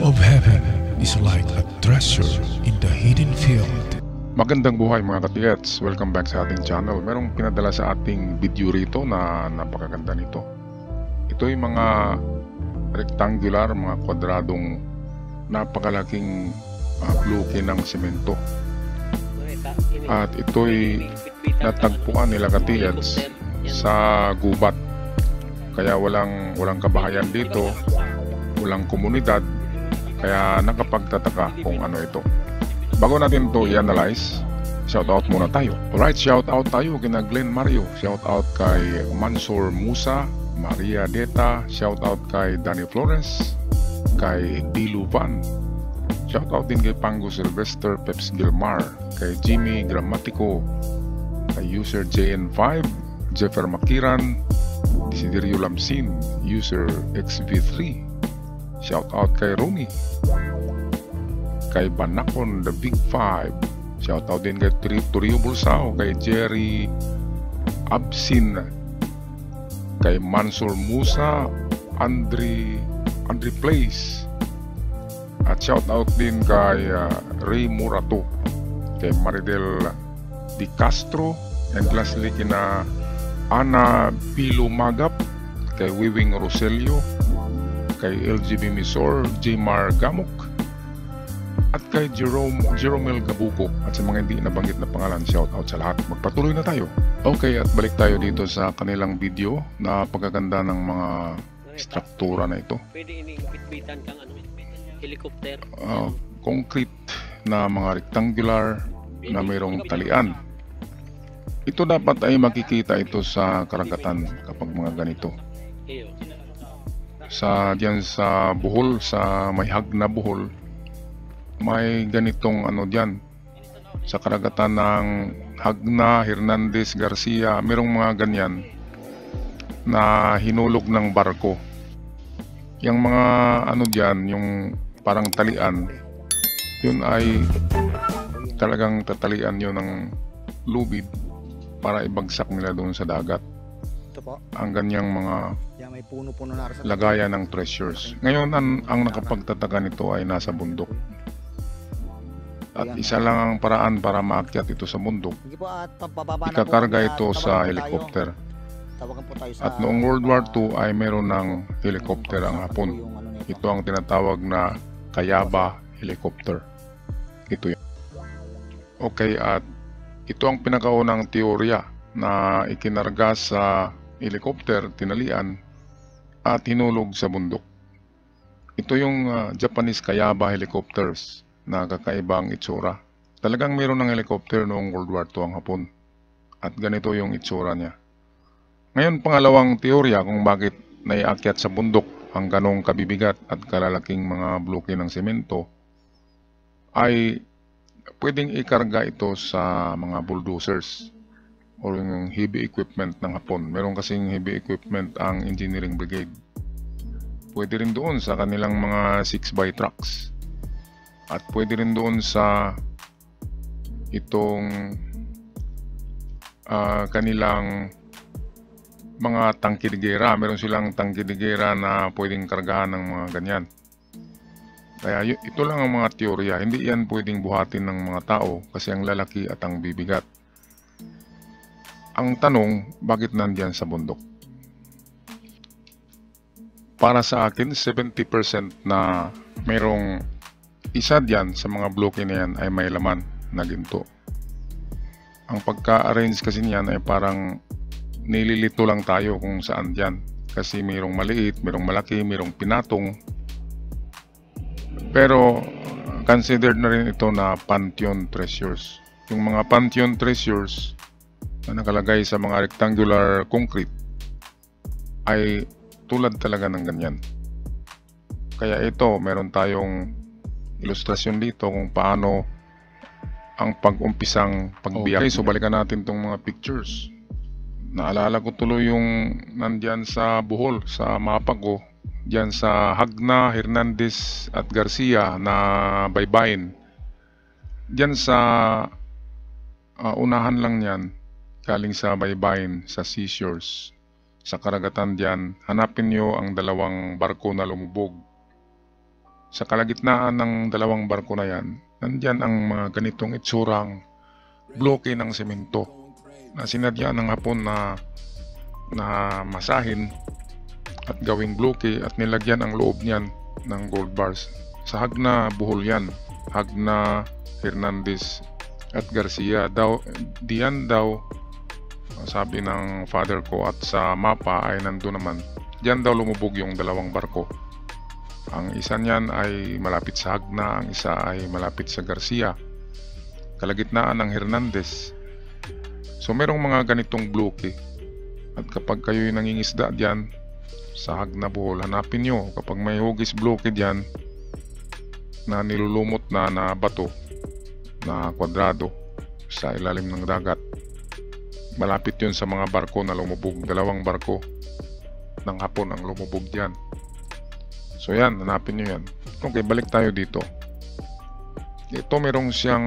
of heaven is like a treasure in the hidden field. Magandang buhay mga katigets, welcome back sa ating channel. Merong pinadala sa ating video rito na napakaganda nito. Ito yung mga rectangular, mga kwadradong napakalaking bloke ng semento. At ito'y natagpuan nila katigets sa gubat. Kaya walang kabahayan dito, walang komunidad, kaya nakapagtataka kung ano ito. Bago natin ito i-analyze, shoutout muna tayo. Alright, shoutout tayo kina Glenn Mario, shoutout kay Mansur Musa, Maria Deta, shoutout kay Danny Flores, kay Dilu Van, shoutout din kay Pango Sylvester, Peps Gilmar, kay Jimmy Grammatico, kay user JN5, Jeffer Makiran, Desiderio Lamsin, user XV3, shoutout kay Romy, kay Banakon The Big Five, shoutout din kay Turio Bulsao, kay Jerry Absin, kay Mansur Musa, Andre Place, at shoutout din kay Ray Murato, kay Maridel Di Castro, and lastly kina Ana Pilumagap, kay Wiwing Roselio, kay LGB Misor, Jmar Gamuk, at kay Jeromel Gabuco, at sa mga hindi nabanggit na pangalan, shoutout sa lahat. Magpatuloy na tayo. Okay, at balik tayo dito sa kanilang video na pagkaganda ng mga struktura na ito. Pwede inibitbitan kang helicopter. Concrete na mga rectangular na mayroong talian. Ito dapat ay makikita ito sa karagatan kapag mga ganito. Diyan sa Bohol, sa may Hagna Bohol, may ganitong diyan. Sa karagatan ng Hagna, Hernandez, Garcia, mayroong mga ganyan na hinulog ng barko. Yung mga diyan, yung parang talian, yun ay talagang tatalian yun ng lubid para ibagsak nila doon sa dagat ang ganyang mga lagayan ng treasures. Ngayon ang nakapagtataka nito ay nasa bundok, at isa lang ang paraan para maakyat ito sa bundok, ikakarga ito sa helicopter. At noong World War II ay meron ng helicopter ang Hapon. Ito ang tinatawag na Kayaba helicopter. Ito yun. Okay, at ito ang pinakaunang teorya na ikinarga sa helicopter, tinalian, at hinulog sa bundok. Ito yung Japanese Kayaba helicopters na kakaibang itsura. Talagang mayroon ng helicopter noong World War II ang Hapon. At ganito yung itsura niya. Ngayon, pangalawang teorya kung bakit naiakyat sa bundok ang ganong kabibigat at kalalaking mga bloke ng semento ay pwedeng ikarga ito sa mga bulldozers o yung heavy equipment ng Hapon. Meron kasing heavy equipment ang engineering brigade. Pwede rin doon sa kanilang mga 6x trucks. At pwede rin doon sa itong kanilang mga tangkidigera. Meron silang tangkidigera na pwedeng kargahan ng mga ganyan. Kaya ito lang ang mga teorya. Hindi yan pwedeng buhatin ng mga tao kasi ang lalaki at ang bibigat. Ang tanong, bakit nandyan sa bundok? Para sa akin, 70% na mayroong isa dyan sa mga bloke na yan ay may laman na ginto. Ang pagka-arrange kasi niyan ay parang nililito lang tayo kung saan dyan. Kasi mayroong maliit, mayroong malaki, mayroong pinatong. Pero considered na rin ito na Pantheon treasures. Yung mga Pantheon treasures na nakalagay sa mga rectangular concrete ay tulad talaga ng ganyan. Kaya ito, meron tayong ilustrasyon dito kung paano ang pag-umpisang pagbiyak. Okay, so balikan natin itong mga pictures. Naalala ko tuloy yung nandyan sa Bohol, sa mapa ko, dyan sa Hagna, Hernandez at Garcia na baybayin. Dyan sa unahan lang yan, galing sa baybayin, sa seashores. Sa karagatan dyan, hanapin nyo ang dalawang barko na lumubog. Sa kalagitnaan ng dalawang barko na yan, nandyan ang mga ganitong itsurang bloke ng semento na sinadya ng Hapon na masahin at gawing bloke at nilagyan ang loob niyan ng gold bars. Sa Hagna Bohol yan, Hagna, Hernandez at Garcia daw, diyan daw sabi ng father ko, at sa mapa ay nandun naman, diyan daw lumubog yung dalawang barko. Ang isa niyan ay malapit sa Hagna, ang isa ay malapit sa Garcia, kalagitnaan ng Hernandez. So merong mga ganitong bloke, at kapag kayo'y nangingisda diyan sa Hagna Bohol, hanapin nyo kapag may hugis bloke diyan na nilulumot na bato na kwadrado sa ilalim ng dagat. Malapit yun sa mga barko na lumubog. Dalawang barko ng Hapon ang lumubog diyan. So yan, hanapin nyo yan. Okay, balik tayo dito. Ito merong siyang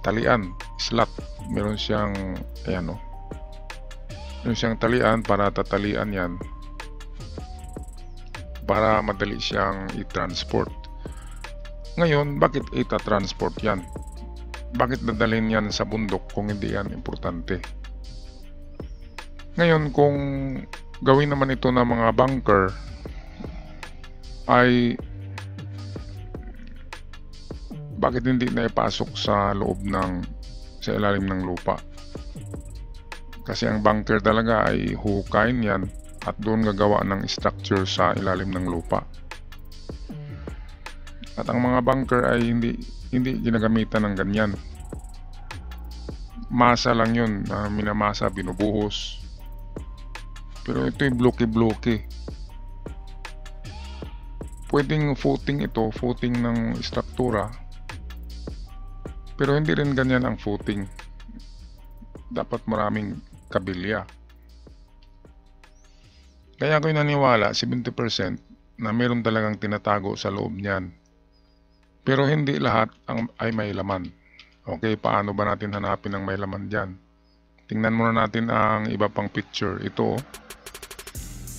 talian, slot. Meron siyang, ayan o. Meron siyang talian para tatalian yan. Para madali siyang i-transport. Ngayon, bakit ita-transport yan? Bakit dadalhin yan sa bundok kung hindi yan importante? Ngayon, kung gawin naman ito ng mga bunker, ay bakit hindi na ipasok sa loob sa ilalim ng lupa? Kasi ang bunker talaga ay huhukayin yan at doon gagawa ng structure sa ilalim ng lupa. At ang mga bunker ay hindi ginagamitan ng ganyan. Masa lang yun, minamasa, binubuhos. Pero ito yung bloke-bloke. Pwedeng footing ito, footing ng struktura. Pero hindi rin ganyan ang footing. Dapat maraming kabilya. Kaya ako'y naniwala 70% na meron talagang tinatago sa loob niyan. Pero hindi lahat ay may laman. Okay, paano ba natin hanapin ang may laman dyan? Tingnan muna natin ang iba pang picture. Ito.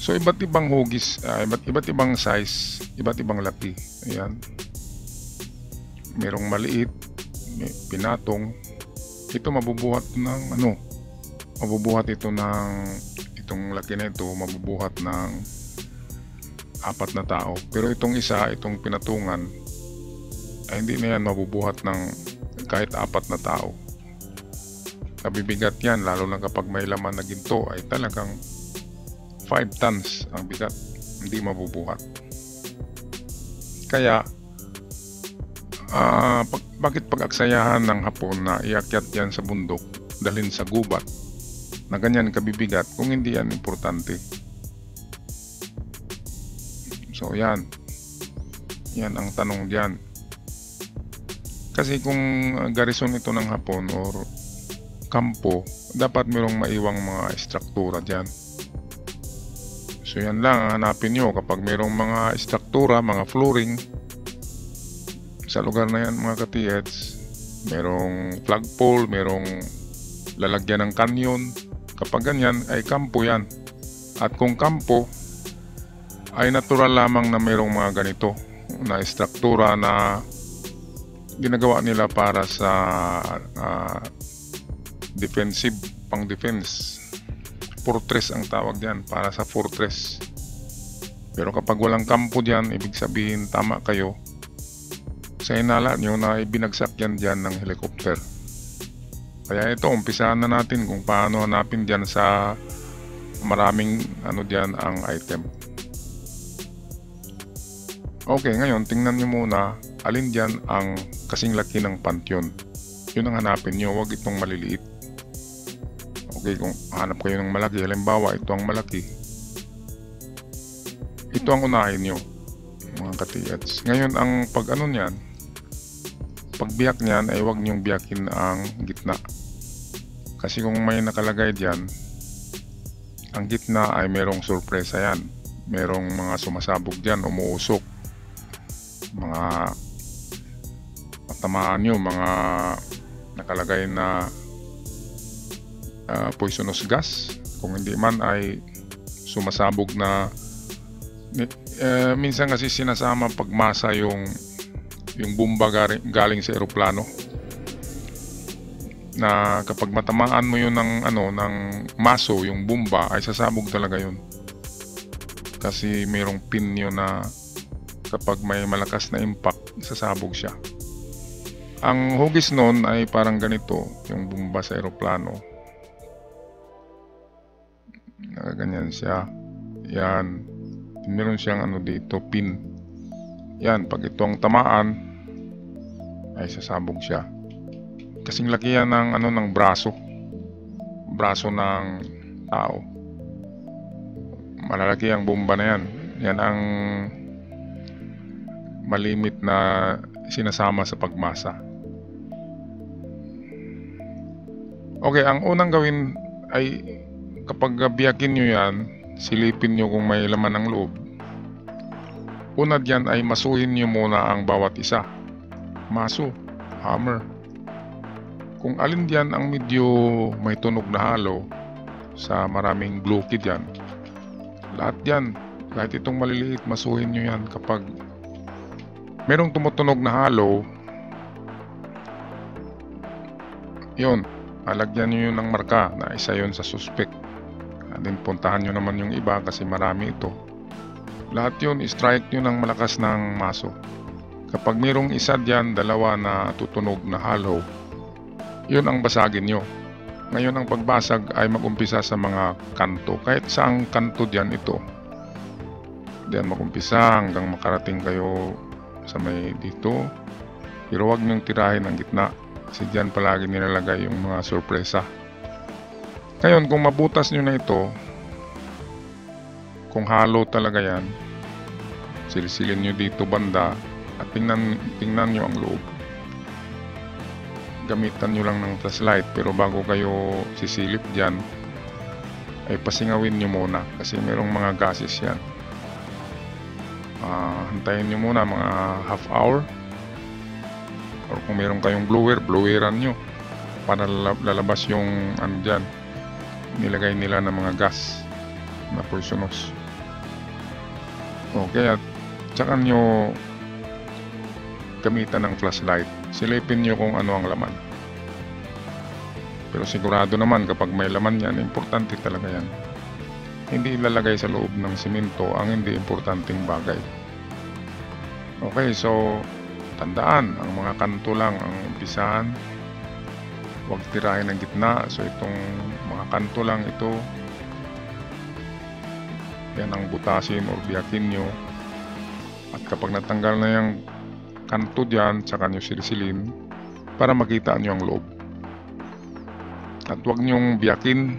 So iba't ibang hugis, iba't ibang size, iba't ibang laki. Ayan. Merong maliit, may pinatong. Ito mabubuhat ng mabubuhat ito ng itong laki na ito, mabubuhat ng 4 na tao. Pero itong isa, itong pinatungan, ay hindi na yan mabubuhat ng kahit 4 na tao. Nabibigat yan, lalo na kapag may laman na ginto, ay talagang 5 tons ang bigat, hindi mabubuhat. Kaya bakit pag-aksayahan ng Hapon na iakyat yan sa bundok, dalhin sa gubat na ganyan kabibigat kung hindi yan importante? So yan ang tanong diyan. Kasi kung garrison ito ng Hapon or kampo, dapat mayroong maiwang mga struktura diyan. So yan lang, hanapin nyo kapag mayroong mga struktura, mga flooring sa lugar na yan mga ka-TH. Mayroong flagpole, mayroong lalagyan ng kanyon. Kapag ganyan ay kampo yan. At kung kampo ay natural lamang na mayroong mga ganito na struktura na ginagawa nila para sa defensive, pang defense. Fortress ang tawag diyan, para sa fortress. Pero kapag walang kampo diyan, ibig sabihin tama kayo sa hinala nyo na ibinagsak yan diyan ng helicopter. Kaya ito, umpisahan na natin kung paano hanapin diyan sa maraming diyan ang item. Okay, ngayon tingnan nyo muna alin diyan ang kasing laki ng pantyon. Yun ang hanapin nyo, wag itong maliliit. Okay, kung hanap kayo ng malaki, halimbawa ito ang malaki, ito ang unahin nyo mga ka-TH. Ngayon ang niyan, pagbiyak niyan ay huwag nyong biyakin ang gitna, kasi kung may nakalagay diyan, ang gitna ay merong sorpresa yan, merong mga sumasabog diyan, umuusok, mga patamaan nyo, mga nakalagay na poisonous gas, kung hindi man ay sumasabog na Minsan kasi sinasama pagmasa yung bomba galing sa eroplano, na kapag matamaan mo yun ng maso, yung bomba, ay sasabog talaga yun. Kasi mayroong pin yun na kapag may malakas na impact, sasabog siya. Ang hugis nun ay parang ganito, yung bomba sa eroplano. Ganyan siya. Yan. Meron siyang dito, pin. Yan, pag ito ang tamaan, ay sasabog siya. Kasing laki yan ng braso. Braso ng tao. Malalaki ang bomba na yan. Yan ang malimit na sinasama sa pagmasa. Okay, ang unang gawin ay kapag biyakin nyo yan, silipin nyo kung may laman ng loob. Una dyan ay masuhin nyo muna ang bawat isa. Maso, hammer. Kung alin dyan ang medyo may tunog na halo sa maraming gluki dyan, lahat dyan, kahit itong maliliit, masuhin nyo yan. Kapag merong tumutunog na halo, yun, alagyan nyo yun ng marka na isa yun sa suspect. Then puntahan nyo naman yung iba kasi marami ito. Lahat yun, strike nyo ng malakas ng maso. Kapag mayroong isa dyan, dalawa na tutunog na halo, yun ang basagin nyo. Ngayon ang pagbasag ay mag-umpisa sa mga kanto. Kahit saang kanto dyan ito. Diyan mag-umpisa hanggang makarating kayo sa may dito. Pero huwag nyong tirahin ang gitna. Kasi dyan palagi nilalagay yung mga sorpresa. Ngayon kung mabutas nyo na ito, kung halo talaga yan, silsilin nyo dito banda at tingnan nyo ang loob. Gamitan nyo lang ng flashlight, pero bago kayo sisilip dyan ay pasingawin nyo muna kasi merong mga gases yan. Hantayin nyo muna mga half hour, or kung meron kayong bloweran nyo para lalabas yung dyan nilagay nila ng mga gas na poisonous. Okay, at tsaka nyo gamitan ng flashlight. Silipin nyo kung ano ang laman. Pero sigurado naman kapag may laman yan, importante talaga yan. Hindi ilalagay sa loob ng simento ang hindi importanteng bagay. Okay, so tandaan, ang mga kanto lang ang umpisahan. Huwag tirahin ng gitna. So itong mga kanto lang ito, yan ang butasin o biyakin nyo. At kapag natanggal na yung kanto dyan, tsaka nyo silsilin para makita nyo ang loob. At huwag nyong biyakin,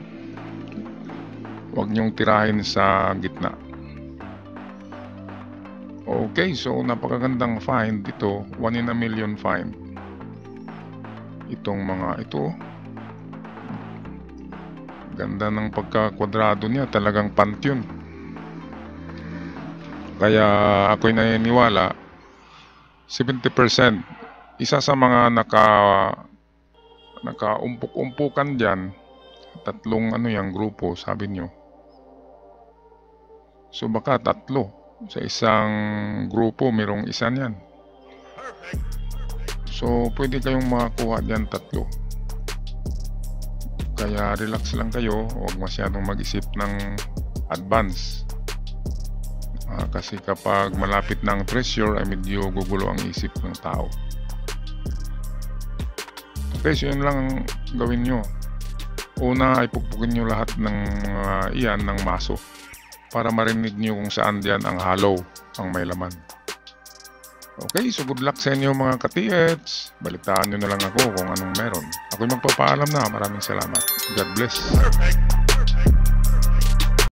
huwag nyong tirahin sa gitna. Okay, so napakagandang find ito, 1 in a million find. Itong mga ito, ganda ng pagkakwadrado niya, talagang pantheon. Kaya ako'y naniniwala 70%, isa sa mga nakaumpok-umpukan dyan, tatlong grupo, sabi nyo. So baka tatlo sa isang grupo, mayroong isa niyan. So pwede kayong makakuha dyan tatlo. Kaya relax lang kayo, huwag masyadong mag-isip ng advance. Kasi kapag malapit ng treasure ay medyo gugulo ang isip ng tao. Okay, so yun lang ang gawin nyo. Una ay pupugin nyo lahat ng iyan ng maso para marinig nyo kung saan diyan ang hollow, ang may laman. Okay, so good luck sa inyo mga ka-TX. Balitaan nyo na lang ako kung anong meron. Ako'y magpapaalam na. Maraming salamat. God bless. Perfect.